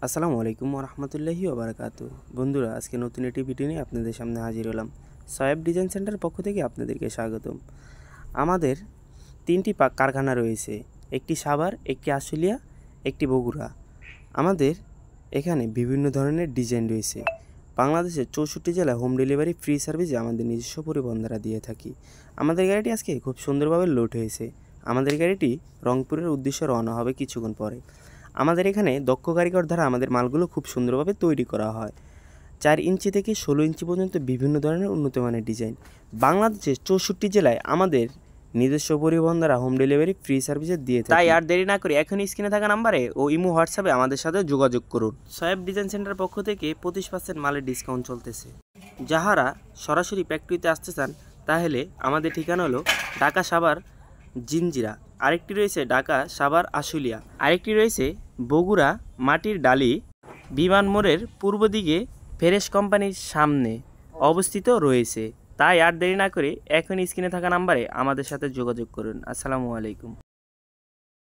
আসসালামু আলাইকুম ওরহমতুল্লাহি ওবারাকাতু। বন্ধুরা, আজকে নতুন একটি ভিডিও নিয়ে আপনাদের সামনে হাজির হলাম। সোয়েব ডিজাইন সেন্টারের পক্ষ থেকে আপনাদেরকে স্বাগতম। আমাদের তিনটি কারখানা রয়েছে, একটি সাভার, একটি আশুলিয়া, একটি বগুড়া। আমাদের এখানে বিভিন্ন ধরনের ডিজাইন রয়েছে। বাংলাদেশের 64 জেলায় হোম ডেলিভারি ফ্রি সার্ভিসে আমাদের নিজস্ব পরিবহন দ্বারা দিয়ে থাকি। আমাদের গাড়িটি আজকে খুব সুন্দরভাবে লোড হয়েছে। আমাদের গাড়িটি রংপুরের উদ্দেশ্যে রওনা হবে কিছুক্ষণ পরে। আমাদের এখানে দক্ষ কারিগর দ্বারা আমাদের মালগুলো খুব সুন্দরভাবে তৈরি করা হয়। 4 ইঞ্চি থেকে 16 ইঞ্চি পর্যন্ত বিভিন্ন ধরনের উন্নত মানের ডিজাইন। বাংলাদেশের 64 জেলায় আমাদের নিজস্ব পরিবহন দ্বারা হোম ডেলিভারি ফ্রি সার্ভিসে দিয়ে থাকে। তাই আর দেরি না করে এখনই স্ক্রিনে থাকা নাম্বারে ও ইমো হোয়াটসঅ্যাপে আমাদের সাথে যোগাযোগ করুন। সোয়েব ডিজাইন সেন্টার পক্ষ থেকে 25% মালের ডিসকাউন্ট চলতেছে। যাহারা সরাসরি ফ্যাক্টরিতে আসতে চান তাহলে আমাদের ঠিকানা হলো ঢাকা সাভার জিঞ্জিরা, আরেকটি রয়েছে ঢাকা সাভার আশুলিয়া, আরেকটি রয়েছে বগুড়া মাটির ডালি বিমান মোড়ের পূর্ব দিকে ফেরেশ কোম্পানির সামনে অবস্থিত রয়েছে। তাই আর দেরি না করে এখনই স্ক্রিনে থাকা নাম্বারে আমাদের সাথে যোগাযোগ করুন। আসসালামু আলাইকুম।